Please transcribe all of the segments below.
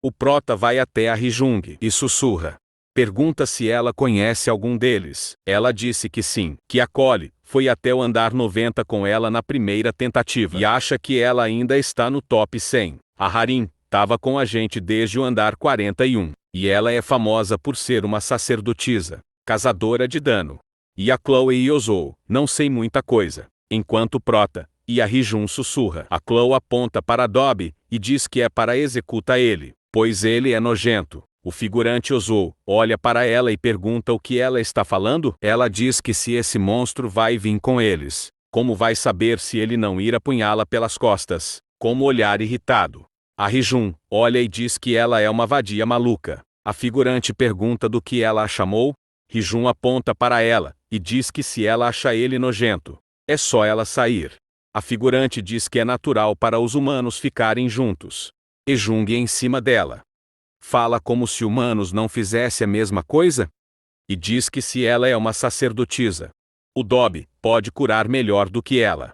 O Prota vai até a Rijung e sussurra. Pergunta se ela conhece algum deles. Ela disse que sim, que a Cole foi até o andar 90 com ela na primeira tentativa e acha que ela ainda está no top 100. A Harin estava com a gente desde o andar 41, e ela é famosa por ser uma sacerdotisa, caçadora de dano. E a Chloe e Yozou, não sei muita coisa. Enquanto Prota e a Rijun sussurra, a Chloe aponta para Dobby e diz que é para executar ele, pois ele é nojento. O figurante Yozou olha para ela e pergunta o que ela está falando. Ela diz que se esse monstro vai vir com eles, como vai saber se ele não ir apunhá-la pelas costas, com um olhar irritado. A Rijun olha e diz que ela é uma vadia maluca. A figurante pergunta do que ela a chamou. Rijun aponta para ela e diz que se ela acha ele nojento, é só ela sair. A figurante diz que é natural para os humanos ficarem juntos. Ejung em cima dela. Fala como se humanos não fizessem a mesma coisa? E diz que se ela é uma sacerdotisa, o Dobby pode curar melhor do que ela.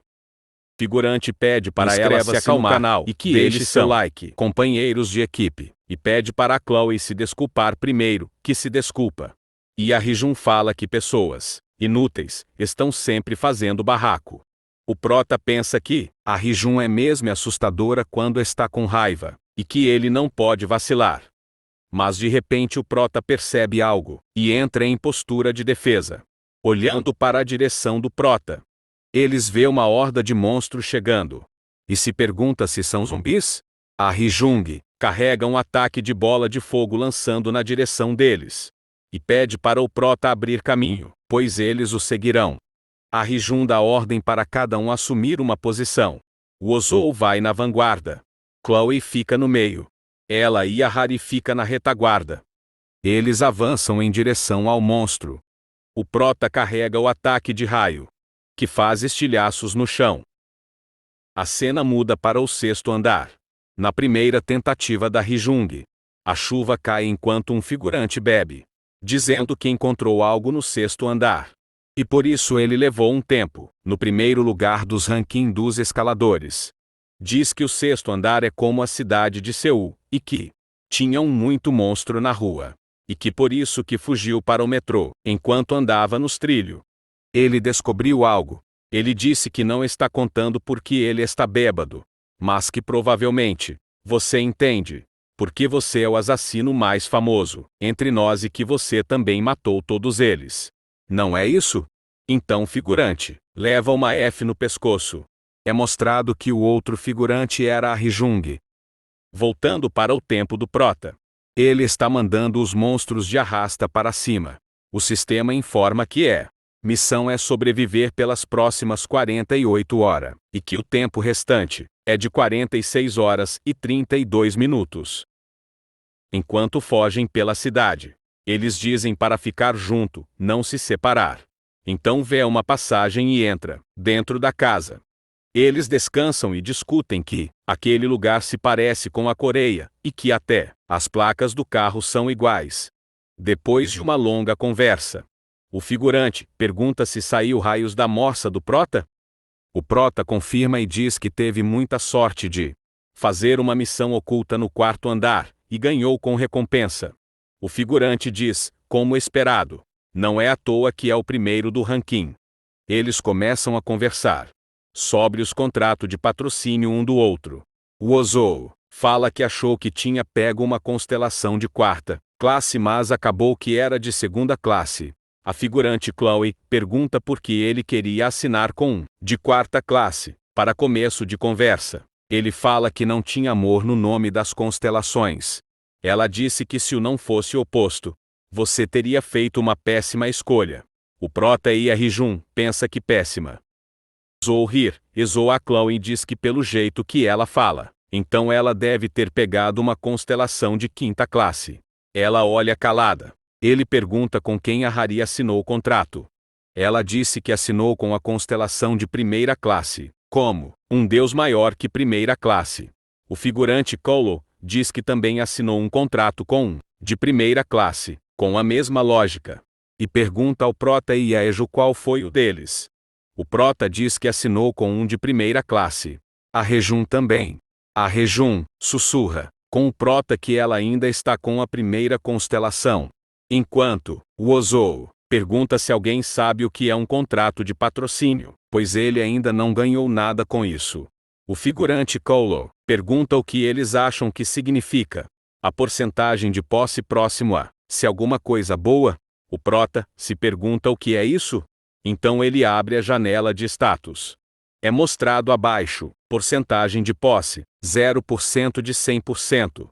Figurante pede para ela se acalmar canal e que deixe seu like, companheiros de equipe, e pede para a Chloe se desculpar primeiro, que se desculpa. E a Rijun fala que pessoas inúteis estão sempre fazendo barraco. O Prota pensa que a Rijun é mesmo assustadora quando está com raiva, e que ele não pode vacilar. Mas de repente o Prota percebe algo, e entra em postura de defesa. Olhando para a direção do Prota, eles vê uma horda de monstros chegando. E se pergunta se são zumbis? A Rijung carrega um ataque de bola de fogo lançando na direção deles. E pede para o Prota abrir caminho, pois eles o seguirão. A Rijun dá ordem para cada um assumir uma posição. O Yozou vai na vanguarda. Chloe fica no meio. Ela e a Hari ficam na retaguarda. Eles avançam em direção ao monstro. O Prota carrega o ataque de raio, que faz estilhaços no chão. A cena muda para o 6º andar. Na primeira tentativa da Rijung, a chuva cai enquanto um figurante bebe, dizendo que encontrou algo no 6º andar. E por isso ele levou um tempo, no primeiro lugar dos rankings dos escaladores. Diz que o 6º andar é como a cidade de Seul, e que tinha muito monstro na rua. E que por isso que fugiu para o metrô, enquanto andava nos trilhos. Ele descobriu algo. Ele disse que não está contando porque ele está bêbado, mas que provavelmente, você entende, porque você é o assassino mais famoso entre nós e que você também matou todos eles. Não é isso? Então figurante leva uma F no pescoço. É mostrado que o outro figurante era a Rijung. Voltando para o tempo do Prota. Ele está mandando os monstros de arrasta para cima. O sistema informa que missão é sobreviver pelas próximas 48 horas, e que o tempo restante é de 46 horas e 32 minutos. Enquanto fogem pela cidade, eles dizem para ficar junto, não se separar. Então vê uma passagem e entra dentro da casa. Eles descansam e discutem que aquele lugar se parece com a Coreia, e que até as placas do carro são iguais. Depois de uma longa conversa, o figurante pergunta se saiu raios da morsa do Prota. O Prota confirma e diz que teve muita sorte de fazer uma missão oculta no 4º andar, e ganhou com recompensa. O figurante diz, como esperado, não é à toa que é o primeiro do ranking. Eles começam a conversar sobre os contratos de patrocínio um do outro. O Yozou fala que achou que tinha pego uma constelação de 4ª classe, mas acabou que era de 2ª classe. A figurante Chloe pergunta por que ele queria assinar com um de 4ª classe, para começo de conversa. Ele fala que não tinha amor no nome das constelações. Ela disse que se o não fosse oposto, você teria feito uma péssima escolha. O Prota e a Rijun pensa que péssima. Yozou rir, exou a Chloe e diz que pelo jeito que ela fala, então ela deve ter pegado uma constelação de 5ª classe. Ela olha calada. Ele pergunta com quem a Hari assinou o contrato. Ela disse que assinou com a constelação de 1ª classe, como um deus maior que 1ª classe. O figurante Kolo diz que também assinou um contrato com um de 1ª classe, com a mesma lógica. E pergunta ao Prota e a Eju qual foi o deles. O Prota diz que assinou com um de 1ª classe. A Rijun também. A Rijun sussurra. Com o Prota que ela ainda está com a primeira constelação. Enquanto o Ozo pergunta se alguém sabe o que é um contrato de patrocínio, pois ele ainda não ganhou nada com isso. O figurante Kolo pergunta o que eles acham que significa a porcentagem de posse próximo a se alguma coisa boa. O Prota se pergunta o que é isso. Então ele abre a janela de status. É mostrado abaixo, porcentagem de posse, 0% de 100%.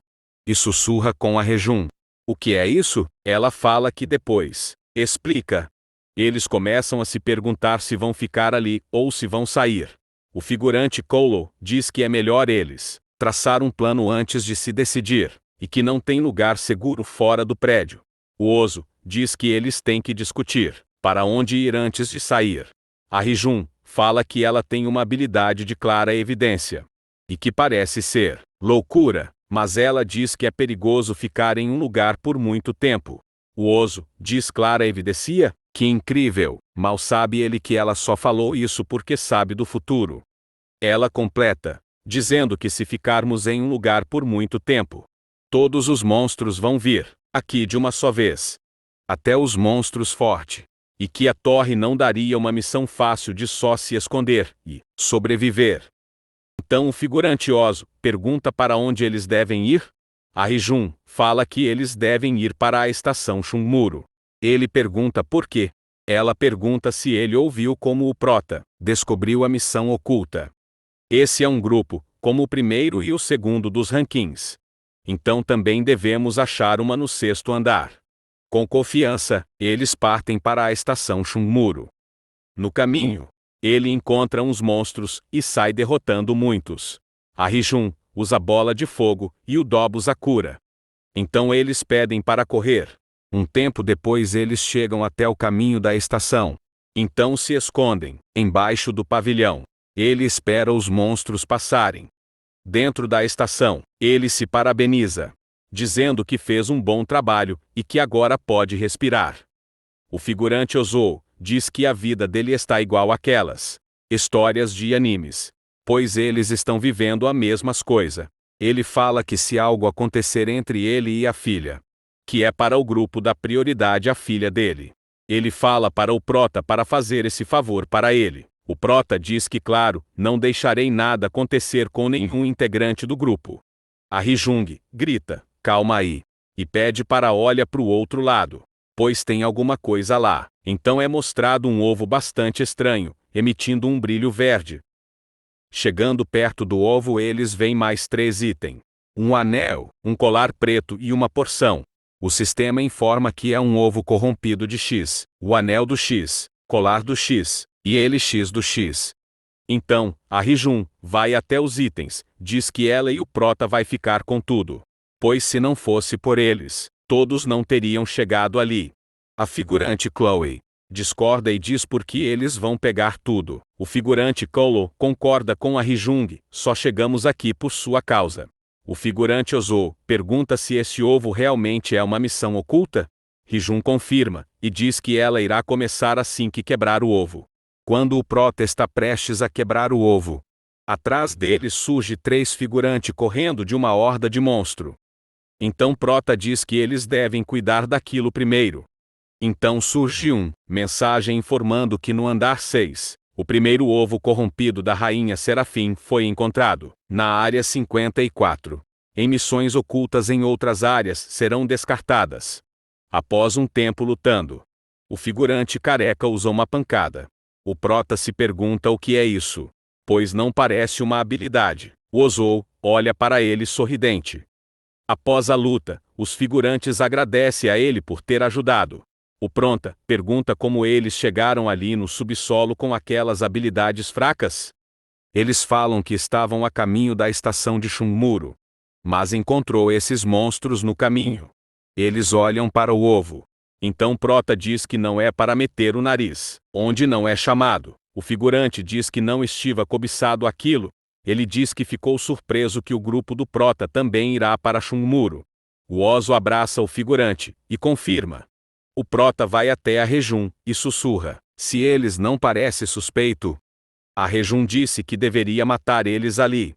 E sussurra com a Rejun. O que é isso? Ela fala que depois explica. Eles começam a se perguntar se vão ficar ali ou se vão sair. O figurante Kolo diz que é melhor eles traçar um plano antes de se decidir, e que não tem lugar seguro fora do prédio. O Ozo diz que eles têm que discutir para onde ir antes de sair. A Rejun fala que ela tem uma habilidade de clara evidência, e que parece ser loucura, mas ela diz que é perigoso ficar em um lugar por muito tempo. O Ozo diz clara evidência? Que incrível, mal sabe ele que ela só falou isso porque sabe do futuro. Ela completa, dizendo que se ficarmos em um lugar por muito tempo, todos os monstros vão vir aqui de uma só vez. Até os monstros fortes. E que a torre não daria uma missão fácil de só se esconder e sobreviver. Então o figurante Ozo pergunta para onde eles devem ir. A Rejun fala que eles devem ir para a estação Shunmuro. Ele pergunta por quê. Ela pergunta se ele ouviu como o Prota descobriu a missão oculta. Esse é um grupo, como o primeiro e o segundo dos rankings. Então também devemos achar uma no sexto andar. Com confiança, eles partem para a estação Shunmuro. No caminho, ele encontra uns monstros e sai derrotando muitos. A Rejun usa bola de fogo e o Dobus a cura. Então eles pedem para correr. Um tempo depois eles chegam até o caminho da estação. Então se escondem embaixo do pavilhão. Ele espera os monstros passarem. Dentro da estação, ele se parabeniza, dizendo que fez um bom trabalho e que agora pode respirar. O figurante Ozo diz que a vida dele está igual àquelas histórias de animes, pois eles estão vivendo a mesma coisa. Ele fala que se algo acontecer entre ele e a filha, que é para o grupo dar prioridade à filha dele. Ele fala para o Prota para fazer esse favor para ele. O Prota diz que claro, não deixarei nada acontecer com nenhum integrante do grupo. A Rejung grita, calma aí, e pede para olhar para o outro lado, pois tem alguma coisa lá. Então é mostrado um ovo bastante estranho, emitindo um brilho verde. Chegando perto do ovo eles veem mais 3 itens. Um anel, um colar preto e uma porção. O sistema informa que é um ovo corrompido de X, o anel do X, colar do X, e ele X do X. Então, a Rejun vai até os itens, diz que ela e o Prota vai ficar com tudo. Pois se não fosse por eles, todos não teriam chegado ali. A figurante Chloe discorda e diz por que eles vão pegar tudo. O figurante Kolo concorda com a Rejung, só chegamos aqui por sua causa. O figurante Ozo pergunta se esse ovo realmente é uma missão oculta. Rejun confirma, e diz que ela irá começar assim que quebrar o ovo. Quando o Prota está prestes a quebrar o ovo, atrás dele surge 3 figurantes correndo de uma horda de monstro. Então Prota diz que eles devem cuidar daquilo primeiro. Então surge mensagem informando que no andar 6, o primeiro ovo corrompido da Rainha Serafim foi encontrado, na área 54. Em missões ocultas em outras áreas serão descartadas. Após um tempo lutando, o figurante careca usou uma pancada. O Prota se pergunta o que é isso, pois não parece uma habilidade. O Ozo olha para ele sorridente. Após a luta, os figurantes agradecem a ele por ter ajudado. O Prota pergunta como eles chegaram ali no subsolo com aquelas habilidades fracas. Eles falam que estavam a caminho da estação de Shunmuro, mas encontrou esses monstros no caminho. Eles olham para o ovo. Então Prota diz que não é para meter o nariz onde não é chamado. O figurante diz que não estiva cobiçado aquilo. Ele diz que ficou surpreso que o grupo do Prota também irá para Shunmuro. O Ozo abraça o figurante e confirma. O Prota vai até a Rejun e sussurra, se eles não parecem suspeito. A Rejun disse que deveria matar eles ali.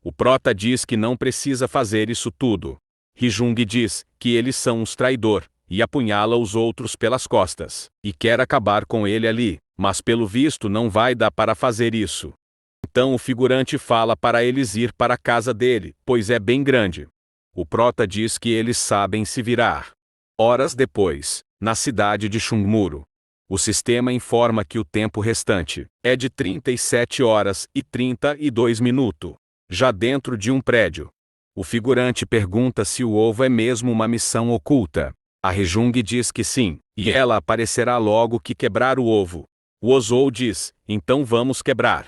O Prota diz que não precisa fazer isso tudo. Hee-jung diz que eles são uns traidor, e apunhala os outros pelas costas, e quer acabar com ele ali, mas pelo visto não vai dar para fazer isso. Então o figurante fala para eles ir para a casa dele, pois é bem grande. O Prota diz que eles sabem se virar. Horas depois, na cidade de Chungmuro, o sistema informa que o tempo restante é de 37 horas e 32 minutos. Já dentro de um prédio, o figurante pergunta se o ovo é mesmo uma missão oculta. A Hee-jung diz que sim, e ela aparecerá logo que quebrar o ovo. O Ozou diz, então vamos quebrar.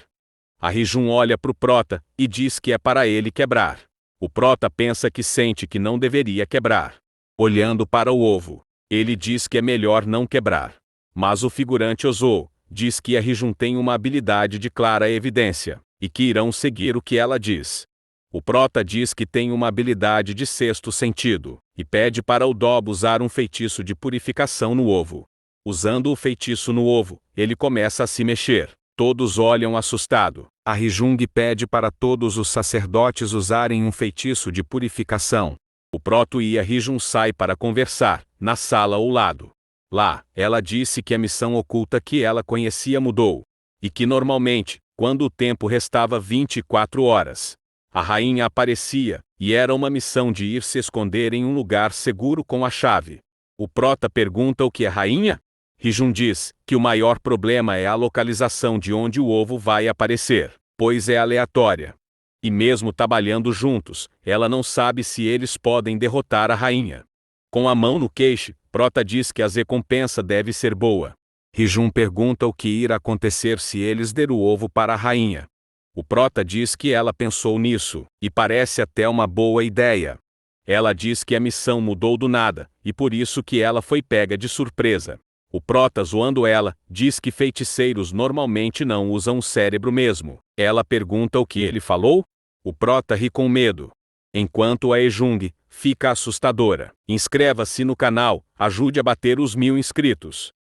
A Hee-jung olha para o Prota e diz que é para ele quebrar. O Prota pensa que sente que não deveria quebrar. Olhando para o ovo, ele diz que é melhor não quebrar. Mas o figurante Ozou diz que a Hee-jung tem uma habilidade de clara evidência, e que irão seguir o que ela diz. O Prota diz que tem uma habilidade de sexto sentido, e pede para o Dob usar um feitiço de purificação no ovo. Usando o feitiço no ovo, ele começa a se mexer. Todos olham assustado. A Hee-jung pede para todos os sacerdotes usarem um feitiço de purificação. O Proto e a Hee-jung saem para conversar, na sala ao lado. Lá, ela disse que a missão oculta que ela conhecia mudou. E que normalmente, quando o tempo restava 24 horas, a rainha aparecia, e era uma missão de ir se esconder em um lugar seguro com a chave. O Prota pergunta o que é rainha? Hee-jung diz que o maior problema é a localização de onde o ovo vai aparecer, pois é aleatória. E mesmo trabalhando juntos, ela não sabe se eles podem derrotar a rainha. Com a mão no queixo, Prota diz que a recompensa deve ser boa. Hee-jung pergunta o que irá acontecer se eles der o ovo para a rainha. O Prota diz que ela pensou nisso, e parece até uma boa ideia. Ela diz que a missão mudou do nada, e por isso que ela foi pega de surpresa. O Prota, zoando ela, diz que feiticeiros normalmente não usam o cérebro mesmo. Ela pergunta o que ele falou? O Prota ri com medo. Enquanto a Hee-jung fica assustadora. Inscreva-se no canal, ajude a bater os 1000 inscritos.